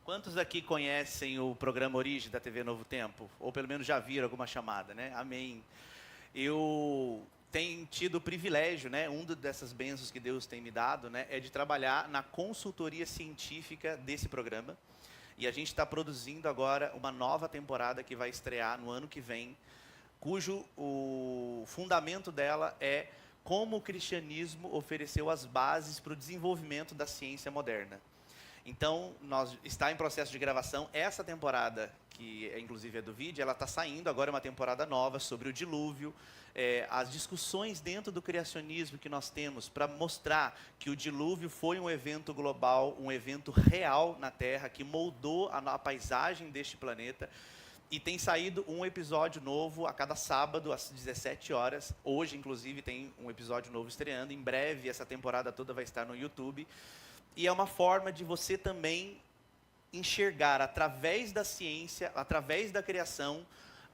Quantos aqui conhecem o programa Origem da TV Novo Tempo? Ou pelo menos já viram alguma chamada, né? Amém. Eu tenho tido o privilégio, né? Dessas bênçãos que Deus tem me dado, né? É de trabalhar na consultoria científica desse programa. E a gente está produzindo agora uma nova temporada que vai estrear no ano que vem, cujo o fundamento dela é como o cristianismo ofereceu as bases para o desenvolvimento da ciência moderna. Então, está em processo de gravação essa temporada, que inclusive é do vídeo, ela está saindo, agora é uma temporada nova sobre o dilúvio, as discussões dentro do criacionismo que nós temos para mostrar que o dilúvio foi um evento global, um evento real na Terra, que moldou a paisagem deste planeta. E tem saído um episódio novo a cada sábado, às 17 horas. Hoje, inclusive, tem um episódio novo estreando. Em breve, essa temporada toda vai estar no YouTube. E é uma forma de você também enxergar, através da ciência, através da criação,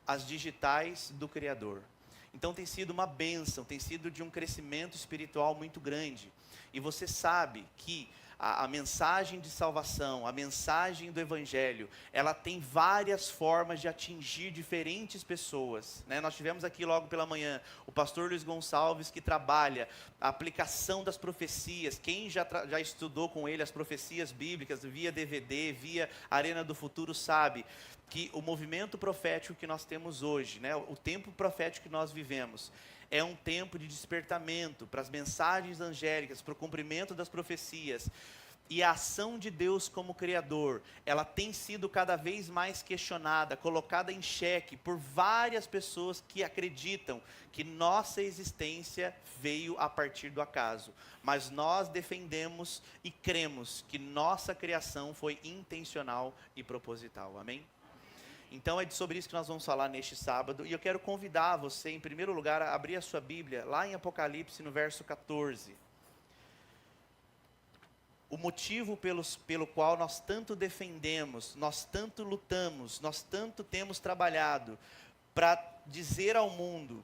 as digitais do Criador. Então tem sido uma bênção, tem sido de um crescimento espiritual muito grande. E você sabe que a mensagem de salvação, a mensagem do Evangelho, ela tem várias formas de atingir diferentes pessoas, né? Nós tivemos aqui logo pela manhã o pastor Luiz Gonçalves, que trabalha a aplicação das profecias. Quem já estudou com ele as profecias bíblicas, via DVD, via Arena do Futuro, sabe que o movimento profético que nós temos hoje, né? O tempo profético que nós vivemos, é um tempo de despertamento para as mensagens angélicas, para o cumprimento das profecias. E a ação de Deus como Criador, ela tem sido cada vez mais questionada, colocada em xeque por várias pessoas que acreditam que nossa existência veio a partir do acaso. Mas nós defendemos e cremos que nossa criação foi intencional e proposital. Amém? Então é sobre isso que nós vamos falar neste sábado. E eu quero convidar você, em primeiro lugar, a abrir a sua Bíblia, lá em Apocalipse, no verso 14. O motivo pelo qual nós tanto defendemos, nós tanto lutamos, nós tanto temos trabalhado para dizer ao mundo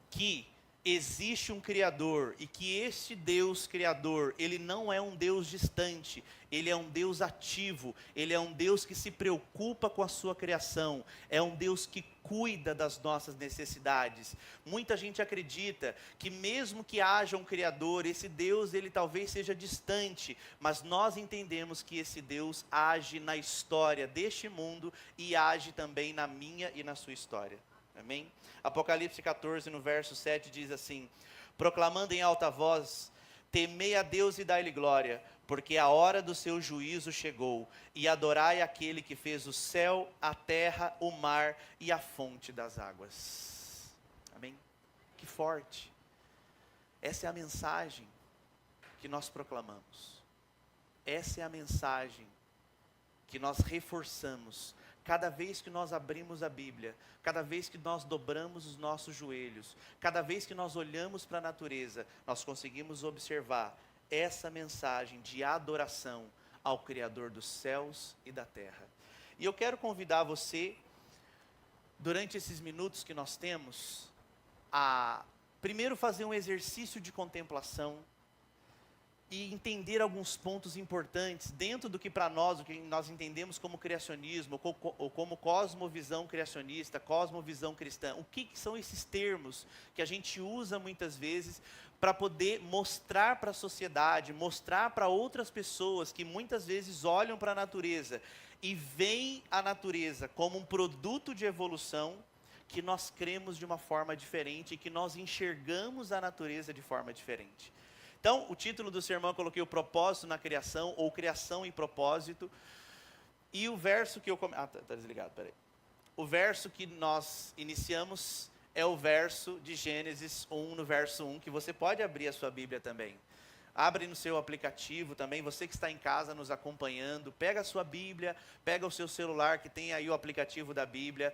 que existe um Criador e que este Deus Criador, ele não é um Deus distante, ele é um Deus ativo, ele é um Deus que se preocupa com a sua criação, é um Deus que cuida das nossas necessidades. Muita gente acredita que mesmo que haja um Criador, esse Deus ele talvez seja distante, mas nós entendemos que esse Deus age na história deste mundo e age também na minha e na sua história. Amém? Apocalipse 14, no verso 7, diz assim: proclamando em alta voz, temei a Deus e dai-lhe glória, porque a hora do seu juízo chegou, e adorai aquele que fez o céu, a terra, o mar e a fonte das águas. Amém? Que forte! Essa é a mensagem que nós proclamamos. Essa é a mensagem que nós reforçamos cada vez que nós abrimos a Bíblia, cada vez que nós dobramos os nossos joelhos, cada vez que nós olhamos para a natureza, nós conseguimos observar essa mensagem de adoração ao Criador dos céus e da terra. E eu quero convidar você, durante esses minutos que nós temos, a primeiro fazer um exercício de contemplação, e entender alguns pontos importantes dentro do que para nós, o que nós entendemos como criacionismo, ou como cosmovisão criacionista, cosmovisão cristã. O que são esses termos que a gente usa muitas vezes para poder mostrar para a sociedade, mostrar para outras pessoas que muitas vezes olham para a natureza e veem a natureza como um produto de evolução, que nós cremos de uma forma diferente e que nós enxergamos a natureza de forma diferente. Então, o título do sermão eu coloquei o propósito na criação, ou criação e propósito. E o verso que eu... tá desligado, peraí. O verso que nós iniciamos é o verso de Gênesis 1, no verso 1, que você pode abrir a sua Bíblia também. Abre no seu aplicativo também, você que está em casa nos acompanhando, pega a sua Bíblia, pega o seu celular que tem aí o aplicativo da Bíblia,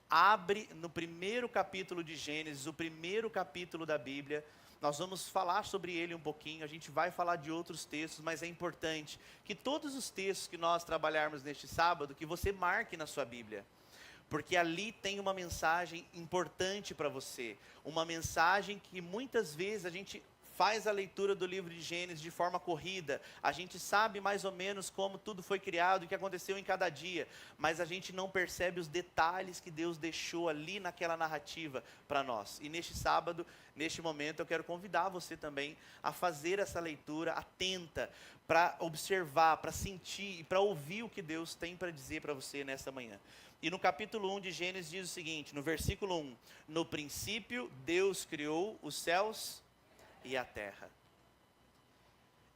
abre no primeiro capítulo de Gênesis, o primeiro capítulo da Bíblia. Nós vamos falar sobre ele um pouquinho, a gente vai falar de outros textos, mas é importante que todos os textos que nós trabalharmos neste sábado, que você marque na sua Bíblia, porque ali tem uma mensagem importante para você, uma mensagem que muitas vezes a gente faz a leitura do livro de Gênesis de forma corrida, a gente sabe mais ou menos como tudo foi criado, o que aconteceu em cada dia, mas a gente não percebe os detalhes que Deus deixou ali naquela narrativa para nós. E neste sábado, neste momento, eu quero convidar você também a fazer essa leitura atenta, para observar, para sentir e para ouvir o que Deus tem para dizer para você nesta manhã. E no capítulo 1 de Gênesis diz o seguinte, no versículo 1, no princípio Deus criou os céus e a terra.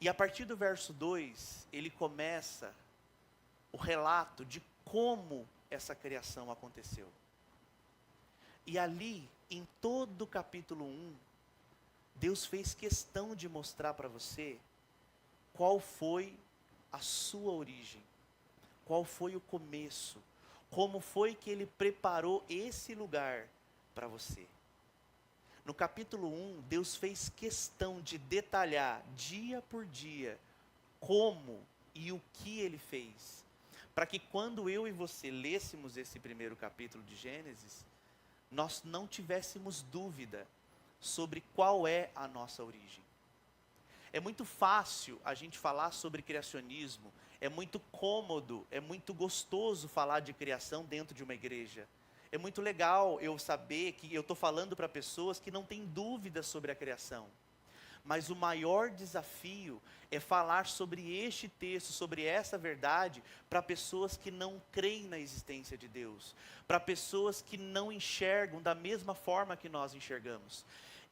E a partir do verso 2, ele começa o relato de como essa criação aconteceu. E ali, em todo o capítulo 1, Deus fez questão de mostrar para você qual foi a sua origem, qual foi o começo, como foi que ele preparou esse lugar para você. No capítulo 1, Deus fez questão de detalhar, dia por dia, como e o que ele fez. Para que quando eu e você lêssemos esse primeiro capítulo de Gênesis, nós não tivéssemos dúvida sobre qual é a nossa origem. É muito fácil a gente falar sobre criacionismo, é muito cômodo, é muito gostoso falar de criação dentro de uma igreja. É muito legal eu saber que eu estou falando para pessoas que não têm dúvidas sobre a criação. Mas o maior desafio é falar sobre este texto, sobre essa verdade, para pessoas que não creem na existência de Deus, para pessoas que não enxergam da mesma forma que nós enxergamos.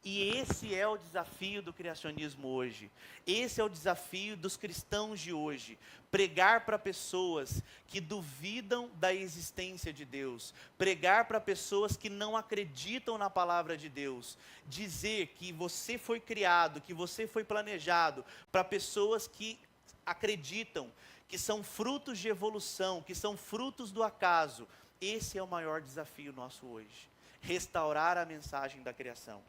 E esse é o desafio do criacionismo hoje. Esse é o desafio dos cristãos de hoje. Pregar para pessoas que duvidam da existência de Deus. Pregar para pessoas que não acreditam na palavra de Deus. Dizer que você foi criado, que você foi planejado, para pessoas que acreditam, que são frutos de evolução, que são frutos do acaso. Esse é o maior desafio nosso hoje. Restaurar a mensagem da criação.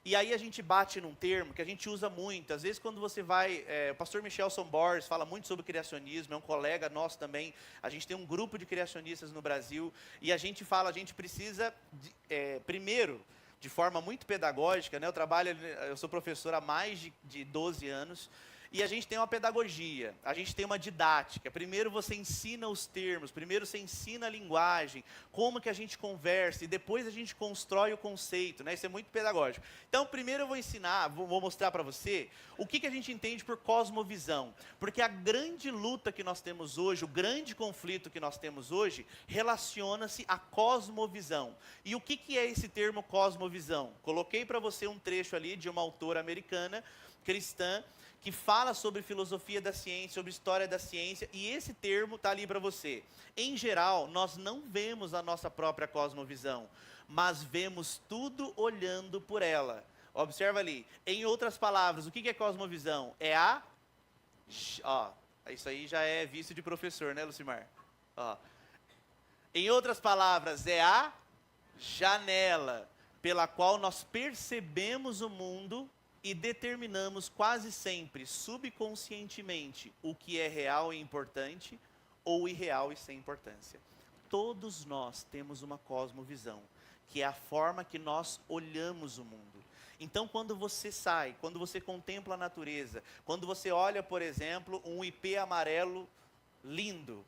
E aí a gente bate num termo que a gente usa muito. Às vezes quando você vai, o pastor Michelson Borges fala muito sobre criacionismo, é um colega nosso também. A gente tem um grupo de criacionistas no Brasil. E a gente fala, a gente precisa, primeiro, de forma muito pedagógica, né? Eu sou professor há mais de 12 anos. E a gente tem uma pedagogia, a gente tem uma didática. Primeiro você ensina os termos, primeiro você ensina a linguagem, como que a gente conversa, e depois a gente constrói o conceito, né? Isso é muito pedagógico. Então, primeiro eu vou ensinar, vou mostrar para você o que a gente entende por cosmovisão. Porque a grande luta que nós temos hoje, o grande conflito que nós temos hoje, relaciona-se à cosmovisão. E o que é esse termo cosmovisão? Coloquei para você um trecho ali de uma autora americana, cristã, que fala sobre filosofia da ciência, sobre história da ciência, e esse termo está ali para você. Em geral, nós não vemos a nossa própria cosmovisão, mas vemos tudo olhando por ela. Observa ali. Em outras palavras, o que é cosmovisão? É isso aí já é vício de professor, né, Lucimar? Em outras palavras, é a janela pela qual nós percebemos o mundo e determinamos quase sempre, subconscientemente, o que é real e importante ou irreal e sem importância. Todos nós temos uma cosmovisão, que é a forma que nós olhamos o mundo. Então, quando você sai, quando você contempla a natureza, quando você olha, por exemplo, um ipê amarelo lindo,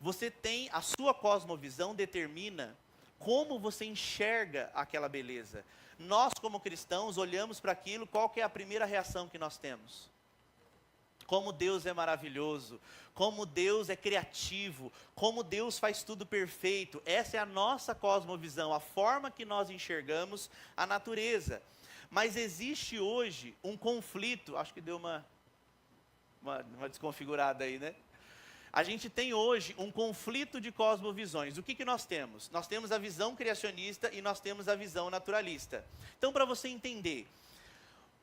você tem, a sua cosmovisão determina como você enxerga aquela beleza. Nós, como cristãos, olhamos para aquilo, qual que é a primeira reação que nós temos? Como Deus é maravilhoso, como Deus é criativo, como Deus faz tudo perfeito. Essa é a nossa cosmovisão, a forma que nós enxergamos a natureza. Mas existe hoje um conflito, acho que deu uma desconfigurada aí, né? A gente tem hoje um conflito de cosmovisões. O que nós temos? Nós temos a visão criacionista e nós temos a visão naturalista. Então, para você entender,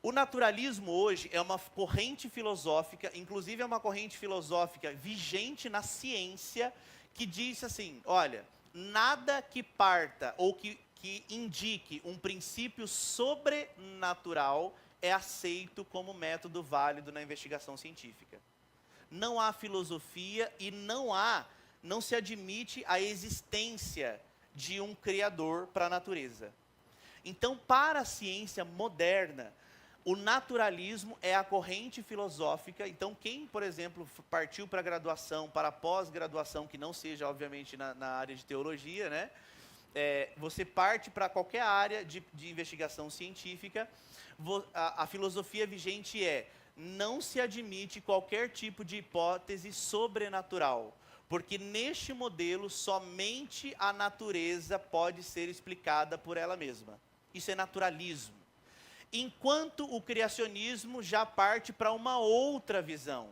o naturalismo hoje é uma corrente filosófica, inclusive é uma corrente filosófica vigente na ciência, que diz assim, olha, nada que parta ou que indique um princípio sobrenatural é aceito como método válido na investigação científica. Não há filosofia e não se admite a existência de um criador para a natureza. Então, para a ciência moderna, O naturalismo é a corrente filosófica. Então, quem, por exemplo, partiu para a graduação, para a pós-graduação, que não seja, obviamente, na área de teologia, né? Você parte para qualquer área de investigação científica, a filosofia vigente não se admite qualquer tipo de hipótese sobrenatural, porque neste modelo somente a natureza pode ser explicada por ela mesma. Isso é naturalismo. Enquanto o criacionismo já parte para uma outra visão.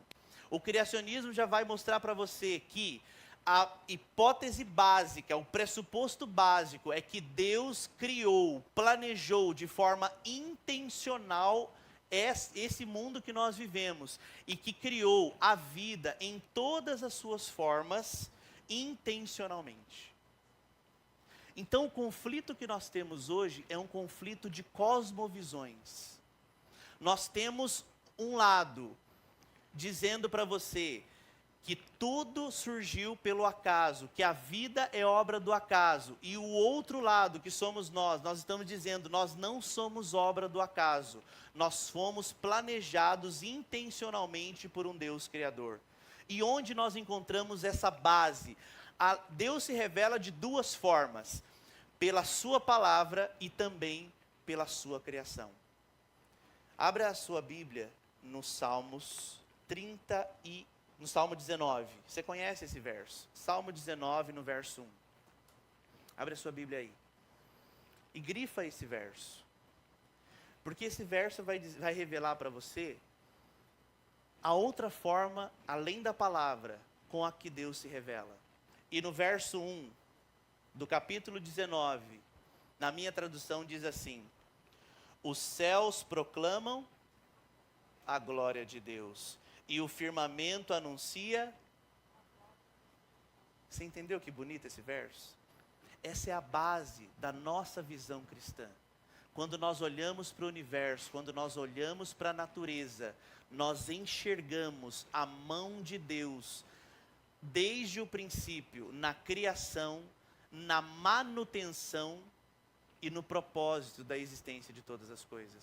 O criacionismo já vai mostrar para você que a hipótese básica, o pressuposto básico é que Deus criou, planejou de forma intencional esse mundo que nós vivemos e que criou a vida em todas as suas formas intencionalmente. Então, o conflito que nós temos hoje é um conflito de cosmovisões. Nós temos um lado dizendo para você que tudo surgiu pelo acaso, que a vida é obra do acaso, e o outro lado, que somos nós estamos dizendo, nós não somos obra do acaso, nós fomos planejados intencionalmente por um Deus Criador. E onde nós encontramos essa base? Deus se revela de duas formas, pela sua palavra e também pela sua criação. Abra a sua Bíblia no Salmos 19. Você conhece esse verso? Salmo 19, no verso 1. Abre a sua Bíblia aí. E grifa esse verso. Porque esse verso vai revelar para você a outra forma, além da palavra, com a que Deus se revela. E no verso 1 do capítulo 19, na minha tradução diz assim: os céus proclamam a glória de Deus, e o firmamento anuncia. Você entendeu que bonito esse verso? Essa é a base da nossa visão cristã. Quando nós olhamos para o universo, quando nós olhamos para a natureza, nós enxergamos a mão de Deus desde o princípio, na criação, na manutenção e no propósito da existência de todas as coisas.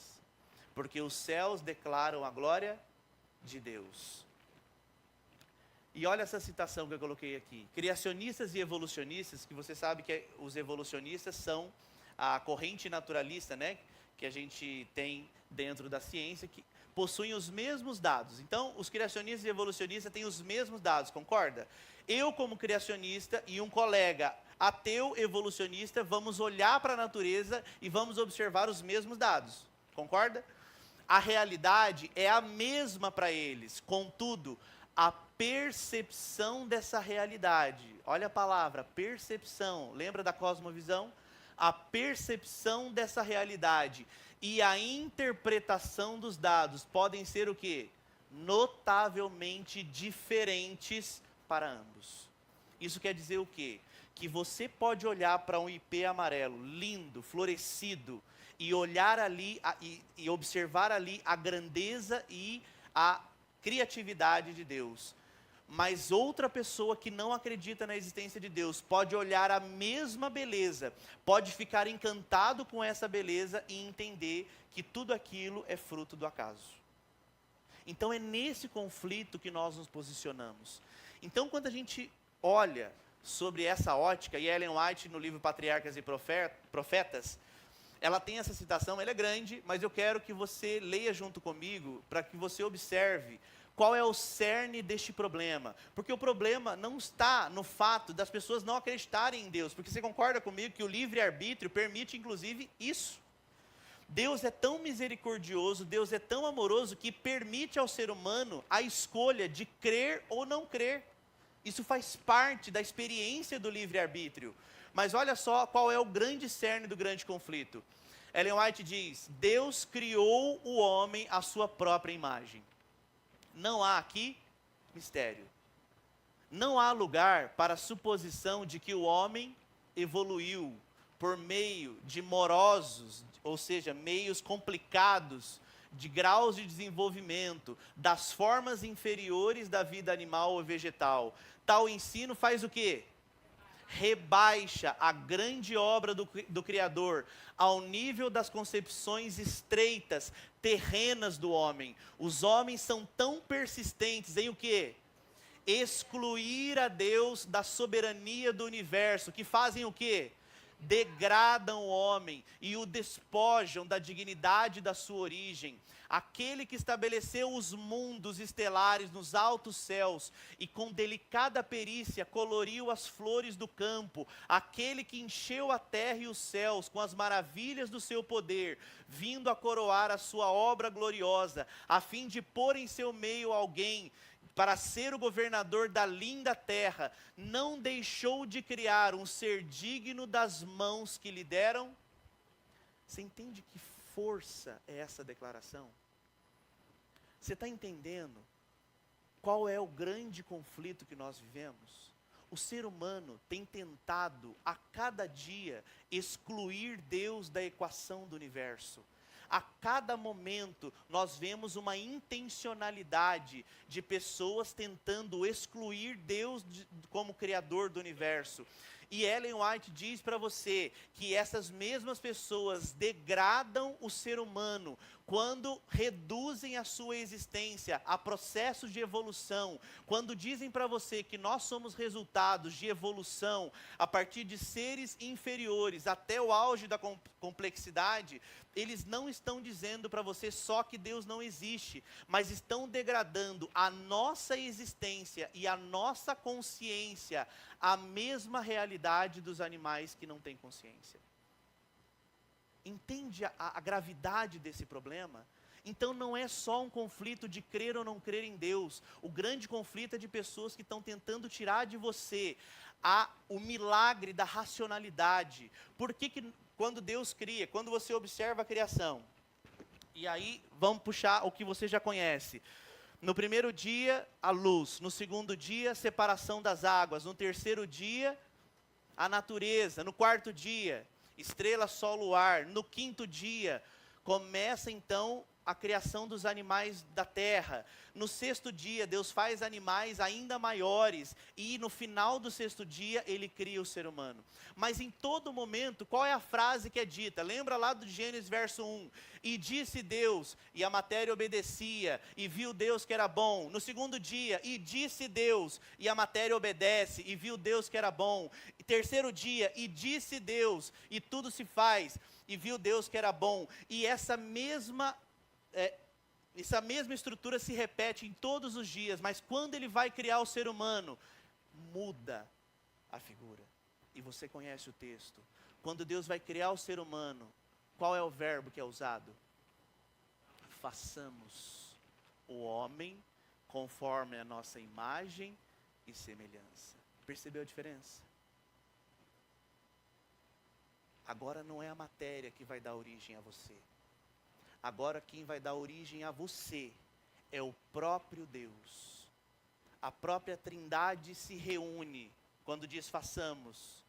Porque os céus declaram a glória de Deus. E olha essa citação que eu coloquei aqui. Criacionistas e evolucionistas, que você sabe que os evolucionistas são a corrente naturalista, né, que a gente tem dentro da ciência, que possuem os mesmos dados. Então, os criacionistas e evolucionistas têm os mesmos dados, concorda? Eu, como criacionista, e um colega ateu evolucionista, vamos olhar para a natureza e vamos observar os mesmos dados, concorda? A realidade é a mesma para eles, contudo, a percepção dessa realidade, olha a palavra, percepção, lembra da cosmovisão? A percepção dessa realidade e a interpretação dos dados podem ser o quê? Notavelmente diferentes para ambos. Isso quer dizer o quê? Que você pode olhar para um ipê amarelo, lindo, florescido, e olhar ali e observar ali a grandeza e a criatividade de Deus. Mas outra pessoa que não acredita na existência de Deus pode olhar a mesma beleza, pode ficar encantado com essa beleza e entender que tudo aquilo é fruto do acaso. Então é nesse conflito que nós nos posicionamos. Então quando a gente olha sobre essa ótica, e Ellen White no livro Patriarcas e Profetas, ela tem essa citação, ela é grande, mas eu quero que você leia junto comigo, para que você observe qual é o cerne deste problema. Porque o problema não está no fato das pessoas não acreditarem em Deus, porque você concorda comigo que o livre-arbítrio permite inclusive isso. Deus é tão misericordioso, Deus é tão amoroso, que permite ao ser humano a escolha de crer ou não crer. Isso faz parte da experiência do livre-arbítrio. Mas olha só qual é o grande cerne do grande conflito. Ellen White diz: Deus criou o homem à sua própria imagem. Não há aqui mistério. Não há lugar para a suposição de que o homem evoluiu por meio de morosos, ou seja, meios complicados, de graus de desenvolvimento, das formas inferiores da vida animal ou vegetal. Tal ensino faz o quê? rebaixa a grande obra do Criador ao nível das concepções estreitas, terrenas do homem. Os homens são tão persistentes em o quê? Excluir a Deus da soberania do universo, que fazem o quê? Degradam o homem e o despojam da dignidade da sua origem. Aquele que estabeleceu os mundos estelares nos altos céus e com delicada perícia coloriu as flores do campo, aquele que encheu a terra e os céus com as maravilhas do seu poder, vindo a coroar a sua obra gloriosa, a fim de pôr em seu meio alguém para ser o governador da linda terra, não deixou de criar um ser digno das mãos que lhe deram. Você entende que força é essa declaração? Você está entendendo qual é o grande conflito que nós vivemos? O ser humano tem tentado a cada dia excluir Deus da equação do universo. A cada momento nós vemos uma intencionalidade de pessoas tentando excluir Deus como Criador do universo. E Ellen White diz para você que essas mesmas pessoas degradam o ser humano quando reduzem a sua existência a processos de evolução, quando dizem para você que nós somos resultados de evolução a partir de seres inferiores até o auge da complexidade, eles não estão dizendo para você só que Deus não existe, mas estão degradando a nossa existência e a nossa consciência à mesma realidade dos animais que não têm consciência. Entende a gravidade desse problema? Então não é só um conflito de crer ou não crer em Deus. O grande conflito é de pessoas que estão tentando tirar de você o milagre da racionalidade. Por que quando Deus cria, quando você observa a criação, e aí vamos puxar o que você já conhece. No primeiro dia, a luz. No segundo dia, separação das águas. No terceiro dia, a natureza. No quarto dia, estrela, sol, luar. No quinto dia, começa então a criação dos animais da terra. No sexto dia, Deus faz animais ainda maiores. E no final do sexto dia, Ele cria o ser humano. Mas em todo momento, qual é a frase que é dita? Lembra lá do Gênesis verso 1. E disse Deus, e a matéria obedecia, e viu Deus que era bom. No segundo dia, e disse Deus, e a matéria obedece, e viu Deus que era bom. E terceiro dia, e disse Deus, e tudo se faz, e viu Deus que era bom. E essa mesma estrutura se repete em todos os dias, mas quando Ele vai criar o ser humano, muda a figura. E você conhece o texto. Quando Deus vai criar o ser humano, qual é o verbo que é usado? Façamos o homem conforme a nossa imagem e semelhança. Percebeu a diferença? Agora não é a matéria que vai dar origem a você. Agora quem vai dar origem a você é o próprio Deus. A própria Trindade se reúne quando diz façamos.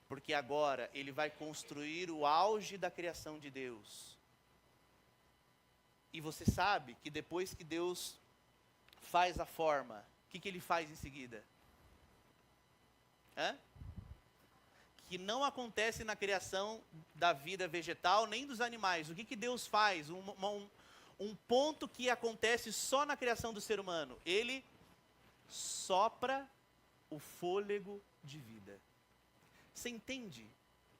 Porque agora Ele vai construir o auge da criação de Deus. E você sabe que depois que Deus faz a forma, o que Ele faz em seguida? Que não acontece na criação da vida vegetal, nem dos animais. O que Deus faz? Um ponto que acontece só na criação do ser humano. Ele sopra o fôlego de vida. Você entende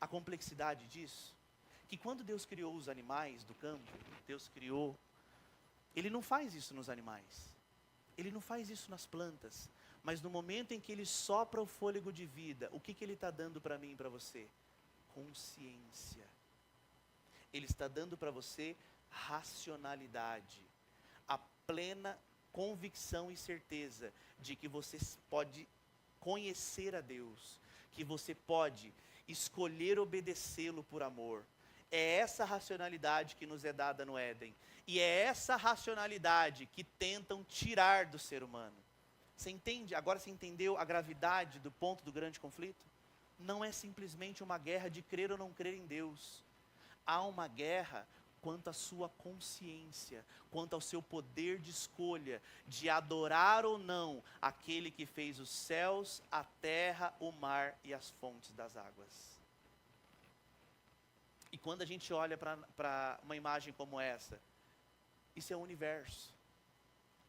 a complexidade disso? Que quando Deus criou os animais do campo, Deus criou, Ele não faz isso nos animais. Ele não faz isso nas plantas. Mas no momento em que Ele sopra o fôlego de vida, o que Ele está dando para mim e para você? Consciência. Ele está dando para você racionalidade. A plena convicção e certeza de que você pode conhecer a Deus. Que você pode escolher obedecê-lo por amor. É essa racionalidade que nos é dada no Éden. E é essa racionalidade que tentam tirar do ser humano. Você entende? Agora você entendeu a gravidade do ponto do grande conflito? Não é simplesmente uma guerra de crer ou não crer em Deus. Há uma guerra quanto à sua consciência, quanto ao seu poder de escolha, de adorar ou não aquele que fez os céus, a terra, o mar e as fontes das águas. E quando a gente olha para uma imagem como essa, isso é o universo.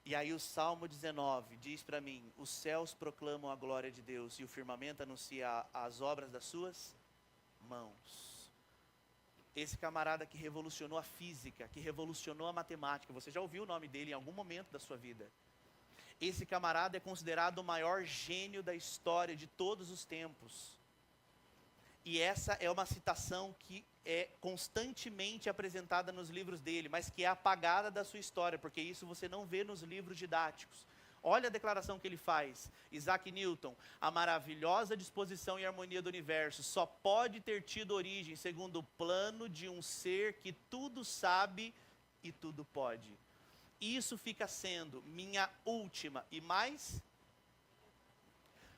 E aí o Salmo 19 diz para mim, os céus proclamam a glória de Deus e o firmamento anuncia as obras das suas mãos. Esse camarada que revolucionou a física, que revolucionou a matemática, você já ouviu o nome dele em algum momento da sua vida. Esse camarada é considerado o maior gênio da história de todos os tempos. E essa é uma citação que é constantemente apresentada nos livros dele, mas que é apagada da sua história, porque isso você não vê nos livros didáticos. Olha a declaração que ele faz. Isaac Newton, a maravilhosa disposição e harmonia do universo só pode ter tido origem segundo o plano de um ser que tudo sabe e tudo pode. Isso fica sendo minha última e mais...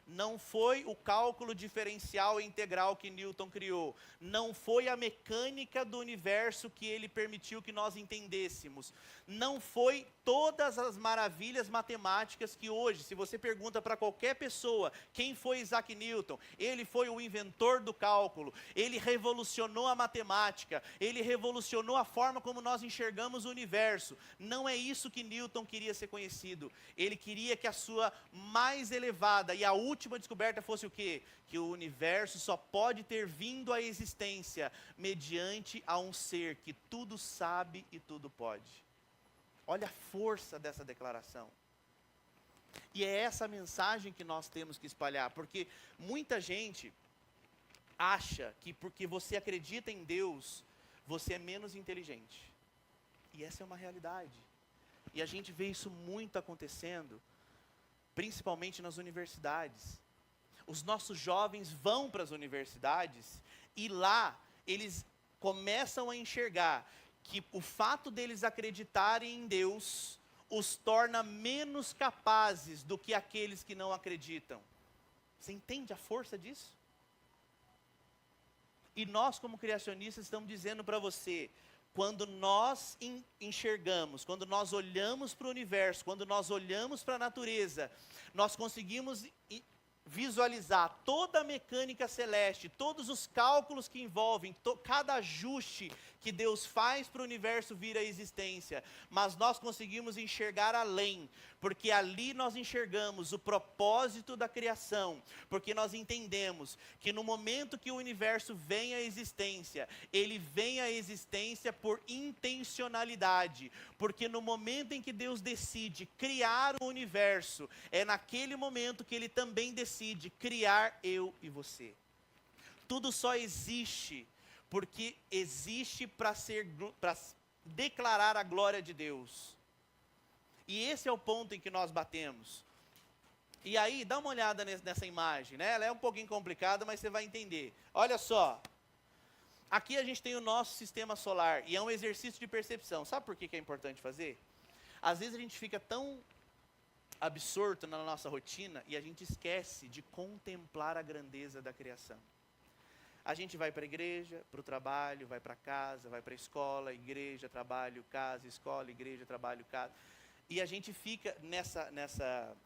Não foi o cálculo diferencial e integral que Newton criou. Não foi a mecânica do universo que ele permitiu que nós entendêssemos. Não foi todas as maravilhas matemáticas que hoje, se você pergunta para qualquer pessoa, quem foi Isaac Newton? Ele foi o inventor do cálculo. Ele revolucionou a matemática. Ele revolucionou a forma como nós enxergamos o universo. Não é isso que Newton queria ser conhecido. Ele queria que a sua mais elevada e a última descoberta fosse o quê? Que o universo só pode ter vindo à existência mediante a um ser que tudo sabe e tudo pode. Olha a força dessa declaração. E é essa mensagem que nós temos que espalhar, porque muita gente acha que porque você acredita em Deus, você é menos inteligente. E essa é uma realidade. E a gente vê isso muito acontecendo, principalmente nas universidades. Os nossos jovens vão para as universidades e lá eles começam a enxergar que o fato deles acreditarem em Deus os torna menos capazes do que aqueles que não acreditam. Você entende a força disso? E nós, como criacionistas, estamos dizendo para você, quando nós enxergamos, quando nós olhamos para o universo, quando nós olhamos para a natureza, nós conseguimos visualizar toda a mecânica celeste, todos os cálculos que envolvem, cada ajuste que Deus faz para o universo vir à existência, mas nós conseguimos enxergar além, porque ali nós enxergamos o propósito da criação, porque nós entendemos que no momento que o universo vem à existência, ele vem à existência por intencionalidade, porque no momento em que Deus decide criar o universo, é naquele momento que ele também decide criar eu e você. Tudo só existe porque existe para declarar a glória de Deus. E esse é o ponto em que nós batemos. E aí, dá uma olhada nessa imagem, né? Ela é um pouquinho complicada, mas você vai entender. Olha só. Aqui a gente tem o nosso sistema solar, e é um exercício de percepção. Sabe por que é importante fazer? Às vezes a gente fica tão absorto na nossa rotina, e a gente esquece de contemplar a grandeza da criação. A gente vai para a igreja, para o trabalho, vai para casa, vai para a escola, igreja, trabalho, casa, escola, igreja, trabalho, casa. E a gente fica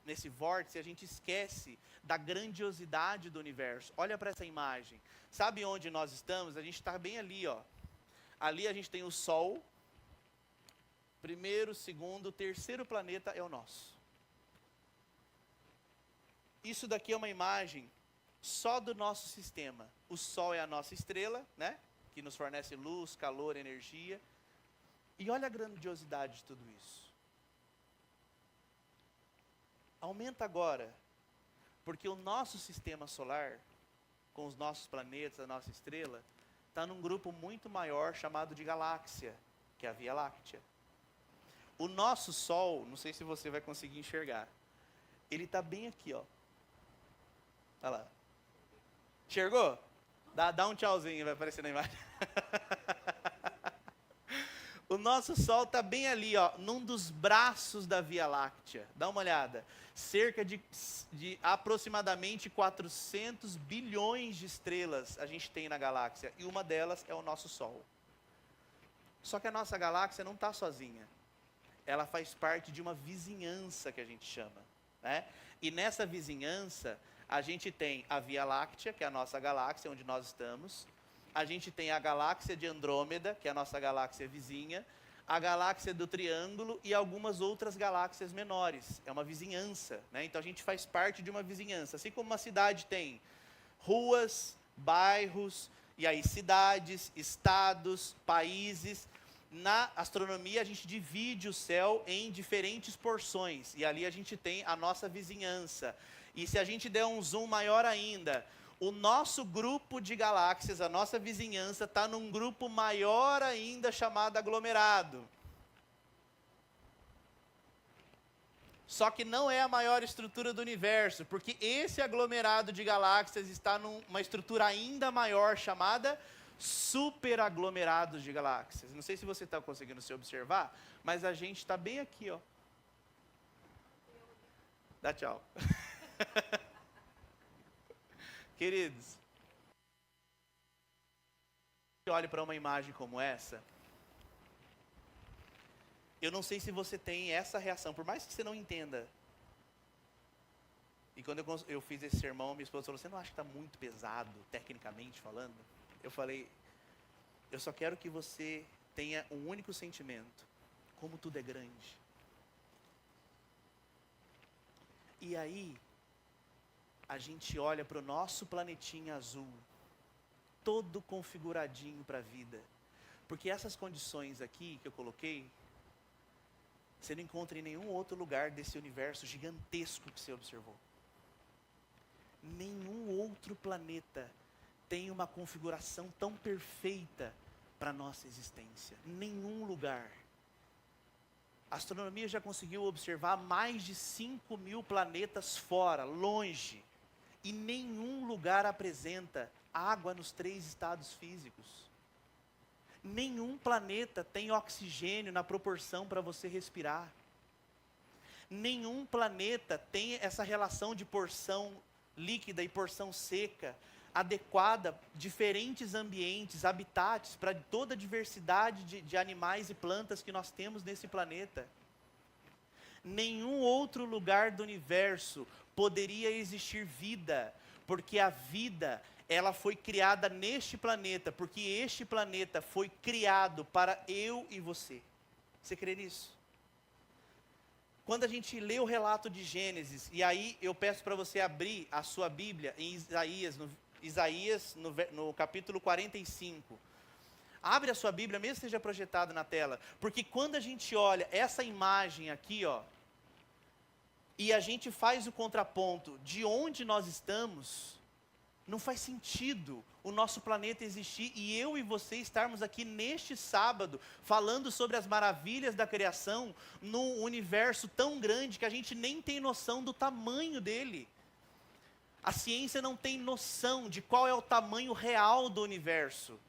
nesse vórtice, a gente esquece da grandiosidade do universo. Olha para essa imagem. Sabe onde nós estamos? A gente está bem ali, ó. Ali a gente tem o Sol. Primeiro, segundo, terceiro planeta é o nosso. Isso daqui é uma imagem só do nosso sistema. O Sol é a nossa estrela, né? Que nos fornece luz, calor, energia. E olha a grandiosidade de tudo isso. Aumenta agora, porque o nosso sistema solar, com os nossos planetas, a nossa estrela, está num grupo muito maior chamado de galáxia, que é a Via Láctea. O nosso Sol, não sei se você vai conseguir enxergar, ele está bem aqui, ó. Olha lá. Enxergou? Dá um tchauzinho, vai aparecer na imagem. O nosso Sol está bem ali, ó, num dos braços da Via Láctea. Dá uma olhada. Cerca de aproximadamente 400 bilhões de estrelas a gente tem na galáxia. E uma delas é o nosso Sol. Só que a nossa galáxia não está sozinha. Ela faz parte de uma vizinhança que a gente chama, né? E nessa vizinhança, a gente tem a Via Láctea, que é a nossa galáxia, onde nós estamos. A gente tem a galáxia de Andrômeda, que é a nossa galáxia vizinha. A galáxia do Triângulo e algumas outras galáxias menores. É uma vizinhança, né? Então a gente faz parte de uma vizinhança. Assim como uma cidade tem ruas, bairros, e aí cidades, estados, países. Na astronomia a gente divide o céu em diferentes porções, e ali a gente tem a nossa vizinhança. E se a gente der um zoom maior ainda, o nosso grupo de galáxias, a nossa vizinhança, está num grupo maior ainda chamado aglomerado. Só que não é a maior estrutura do universo, porque esse aglomerado de galáxias está numa estrutura ainda maior chamada superaglomerados de galáxias. Não sei se você está conseguindo se observar, mas a gente está bem aqui, ó. Dá tchau. Queridos, olhe para uma imagem como essa, eu não sei se você tem essa reação, por mais que você não entenda. E quando eu fiz esse sermão, minha esposa falou, você não acha que está muito pesado, tecnicamente falando? Eu falei, eu só quero que você tenha um único sentimento, como tudo é grande. E aí, a gente olha para o nosso planetinha azul, todo configuradinho para a vida. Porque essas condições aqui que eu coloquei, você não encontra em nenhum outro lugar desse universo gigantesco que você observou. Nenhum outro planeta tem uma configuração tão perfeita para a nossa existência. Nenhum lugar. A astronomia já conseguiu observar mais de 5.000 planetas fora, longe. E nenhum lugar apresenta água nos 3 estados físicos. Nenhum planeta tem oxigênio na proporção para você respirar. Nenhum planeta tem essa relação de porção líquida e porção seca adequada, diferentes ambientes, habitats para toda a diversidade de animais e plantas que nós temos nesse planeta. Nenhum outro lugar do universo poderia existir vida, porque a vida, ela foi criada neste planeta, porque este planeta foi criado para eu e você. Você crê nisso? Quando a gente lê o relato de Gênesis, e aí eu peço para você abrir a sua Bíblia em Isaías, no capítulo 45. Abre a sua Bíblia, mesmo que seja projetado na tela, porque quando a gente olha essa imagem aqui, ó, e a gente faz o contraponto de onde nós estamos, não faz sentido o nosso planeta existir e eu e você estarmos aqui neste sábado falando sobre as maravilhas da criação num universo tão grande que a gente nem tem noção do tamanho dele. A ciência não tem noção de qual é o tamanho real do universo.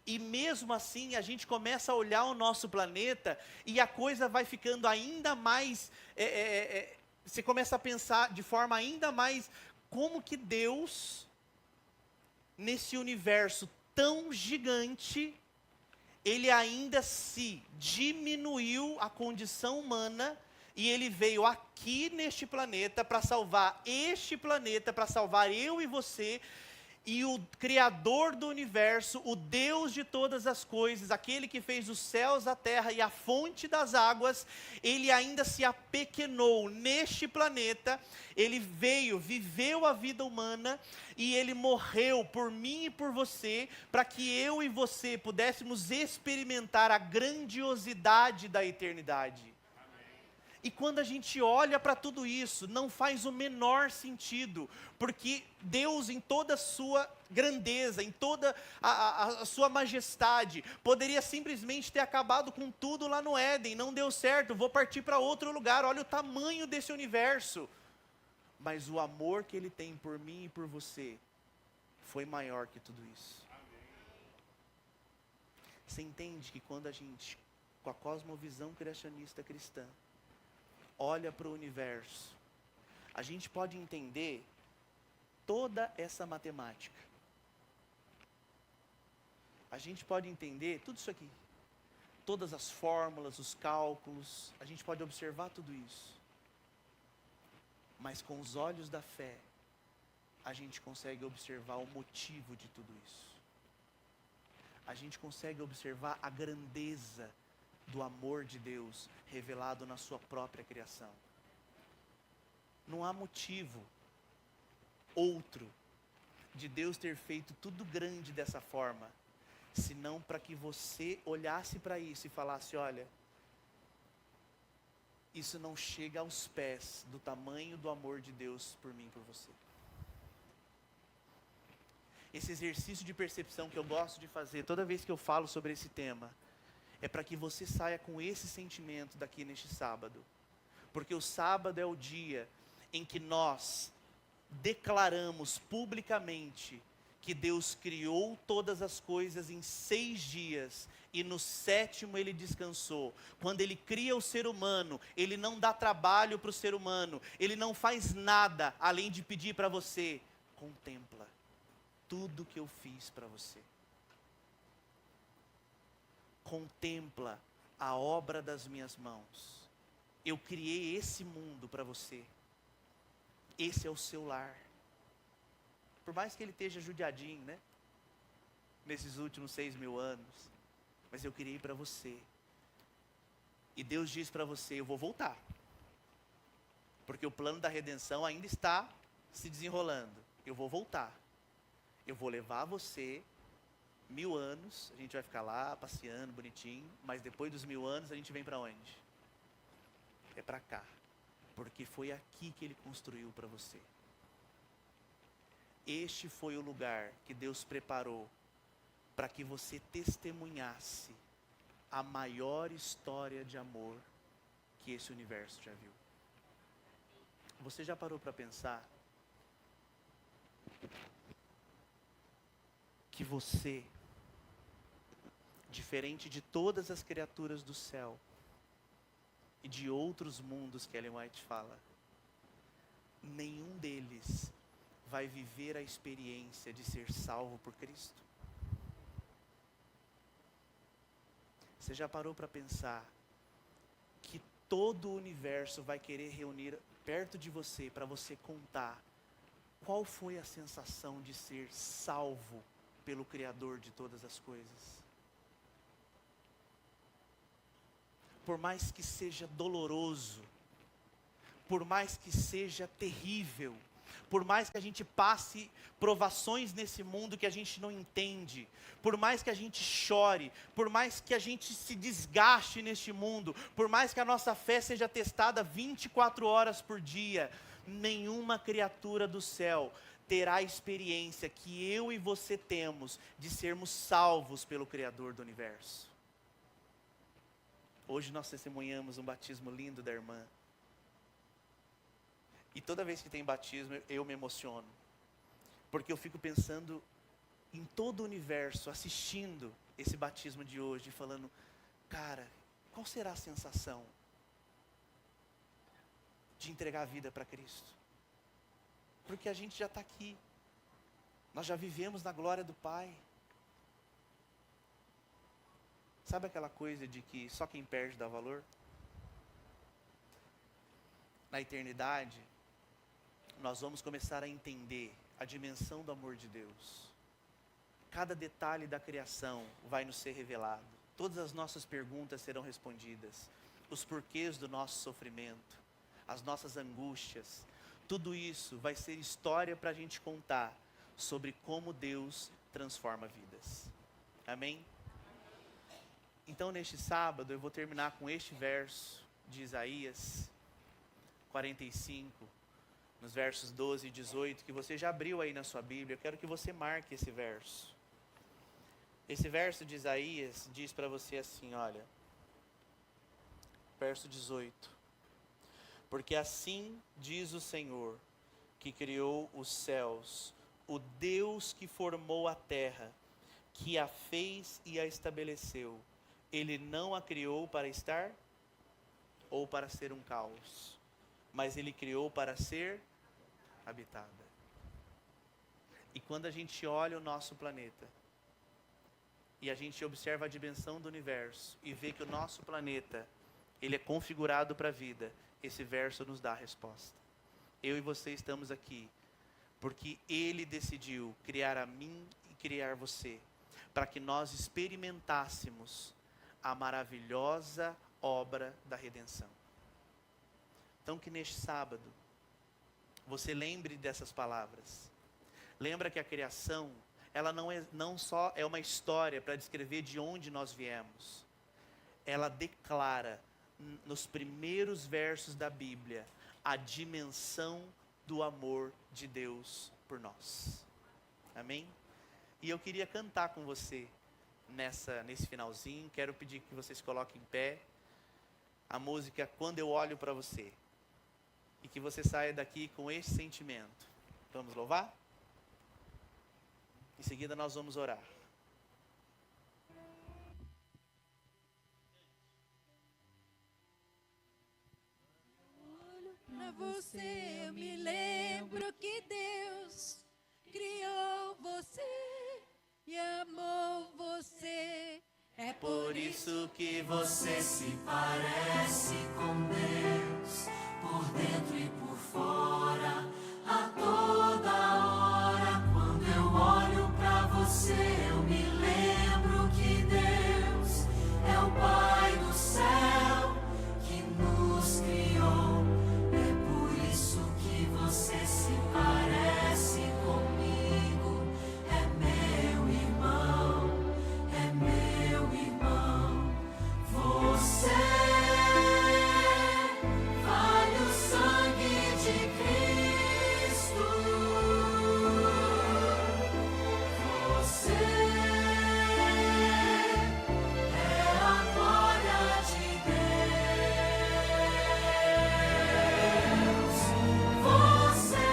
E mesmo assim a gente começa a olhar o nosso planeta e a coisa vai ficando ainda mais... você começa a pensar de forma ainda mais... Como que Deus, nesse universo tão gigante, Ele ainda se diminuiu a condição humana... E ele veio aqui neste planeta para salvar este planeta, para salvar eu e você. E o Criador do universo, o Deus de todas as coisas, aquele que fez os céus, a terra e a fonte das águas, ele ainda se apequenou neste planeta. Ele veio, viveu a vida humana e ele morreu por mim e por você, para que eu e você pudéssemos experimentar a grandiosidade da eternidade. E quando a gente olha para tudo isso, não faz o menor sentido, porque Deus em toda a sua grandeza, em toda a sua majestade, poderia simplesmente ter acabado com tudo lá no Éden, não deu certo, vou partir para outro lugar, olha o tamanho desse universo. Mas o amor que Ele tem por mim e por você, foi maior que tudo isso. Você entende que quando a gente, com a cosmovisão criacionista cristã, olha para o universo, a gente pode entender toda essa matemática. A gente pode entender tudo isso aqui. todas as fórmulas, os cálculos, a gente pode observar tudo isso. Mas com os olhos da fé, a gente consegue observar o motivo de tudo isso. A gente consegue observar a grandeza do amor de Deus revelado na sua própria criação. Não há motivo outro de Deus ter feito tudo grande dessa forma, senão para que você olhasse para isso e falasse: olha, isso não chega aos pés do tamanho do amor de Deus por mim e por você. Esse exercício de percepção que eu gosto de fazer toda vez que eu falo sobre esse tema, é para que você saia com esse sentimento daqui neste sábado. Porque o sábado é o dia em que nós declaramos publicamente que Deus criou todas as coisas em 6 dias e no 7º Ele descansou. Quando Ele cria o ser humano, Ele não dá trabalho para o ser humano, Ele não faz nada além de pedir para você: contempla tudo que eu fiz para você. Contempla a obra das minhas mãos. Eu criei esse mundo para você. Esse é o seu lar. Por mais que ele esteja judiadinho, né? Nesses últimos 6.000 anos. Mas eu criei para você. E Deus diz para você: eu vou voltar. Porque o plano da redenção ainda está se desenrolando. Eu vou voltar. Eu vou levar você 1000 anos, a gente vai ficar lá passeando bonitinho, mas depois dos 1000 anos a gente vem para onde? É para cá. Porque foi aqui que Ele construiu para você. Este foi o lugar que Deus preparou para que você testemunhasse a maior história de amor que esse universo já viu. Você já parou para pensar que você, diferente de todas as criaturas do céu e de outros mundos que Ellen White fala, nenhum deles vai viver a experiência de ser salvo por Cristo? Você já parou para pensar que todo o universo vai querer reunir perto de você para você contar qual foi a sensação de ser salvo pelo Criador de todas as coisas? Por mais que seja doloroso, por mais que seja terrível, por mais que a gente passe provações nesse mundo que a gente não entende, por mais que a gente chore, por mais que a gente se desgaste neste mundo, por mais que a nossa fé seja testada 24 horas por dia, nenhuma criatura do céu terá a experiência que eu e você temos de sermos salvos pelo Criador do universo. Hoje nós testemunhamos um batismo lindo da irmã. E toda vez que tem batismo, eu me emociono. Porque eu fico pensando em todo o universo, assistindo esse batismo de hoje, falando: cara, qual será a sensação de entregar a vida para Cristo? Porque a gente já está aqui. Nós já vivemos na glória do Pai. Sabe aquela coisa de que só quem perde dá valor? Na eternidade, nós vamos começar a entender a dimensão do amor de Deus. Cada detalhe da criação vai nos ser revelado. Todas as nossas perguntas serão respondidas. Os porquês do nosso sofrimento, as nossas angústias, tudo isso vai ser história para a gente contar sobre como Deus transforma vidas. Amém? Então, neste sábado, eu vou terminar com este verso de Isaías 45, nos versos 12 e 18, que você já abriu aí na sua Bíblia. Eu quero que você marque esse verso. Esse verso de Isaías diz para você assim, olha, verso 18. Porque assim diz o Senhor, que criou os céus, o Deus que formou a terra, que a fez e a estabeleceu. Ele não a criou para estar ou para ser um caos, mas Ele criou para ser habitada. E quando a gente olha o nosso planeta, e a gente observa a dimensão do universo e vê que o nosso planeta, ele é configurado para a vida, esse verso nos dá a resposta. Eu e você estamos aqui porque Ele decidiu criar a mim e criar você, para que nós experimentássemos a maravilhosa obra da redenção. Então que neste sábado, você lembre dessas palavras. Lembra que a criação, ela não só é uma história para descrever de onde nós viemos. Ela declara, nos primeiros versos da Bíblia, a dimensão do amor de Deus por nós. Amém? E eu queria cantar com você nesse finalzinho. Quero pedir que vocês coloquem em pé a música Quando Eu Olho para Você. E que você saia daqui com esse sentimento. Vamos louvar? Em seguida nós vamos orar. Pra você eu me lembro que Deus criou você e amou você. É Por isso que Você se parece com Deus, por dentro e por fora, a toda hora. Quando eu olho pra você, eu me lembro que Deus é o Pai do céu que nos criou. É por isso que você se parece comigo. É meu irmão, é meu irmão. Você vale o sangue de Cristo. Você é a glória de Deus. Você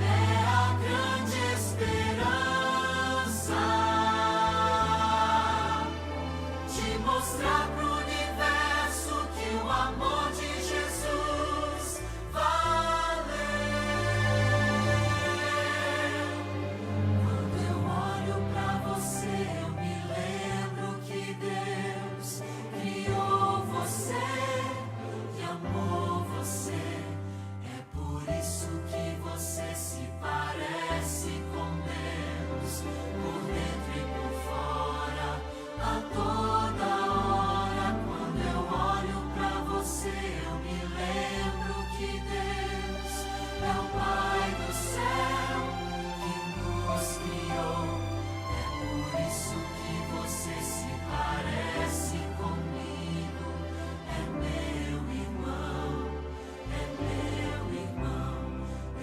é a grande esperança de mostrar pro universo que o amor de Jesus valeu. Quando eu olho pra você, eu me lembro que Deus criou você e amou você. É por isso que você se parece com Deus, por dentro e por fora, a toda hora. Quando eu olho pra você, eu me lembro que Deus é o Pai do céu que nos criou. É por isso que você se parece comigo. É meu irmão, é meu irmão.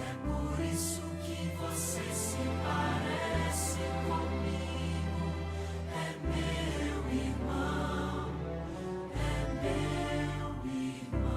É por isso que você se parece comigo. É meu irmão, é meu irmão.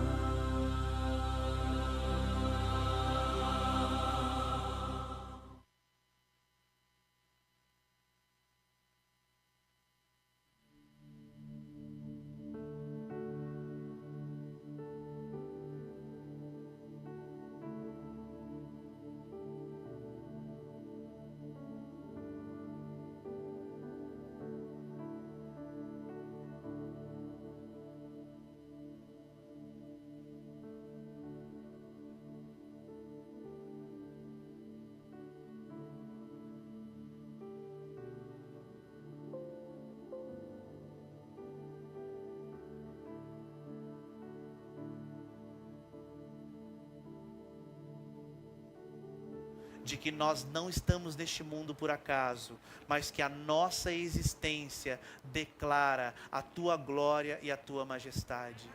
de que nós não estamos neste mundo por acaso, mas que a nossa existência declara a tua glória e a tua majestade.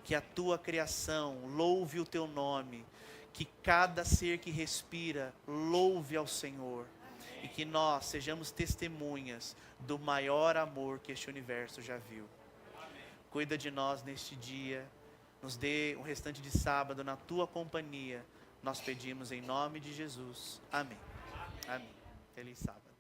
Que a tua criação louve o teu nome, que cada ser que respira louve ao Senhor, e que nós sejamos testemunhas do maior amor que este universo já viu. Cuida de nós neste dia, nos dê um restante de sábado na tua companhia. Nós pedimos em nome de Jesus. Amém. Amém. Feliz sábado.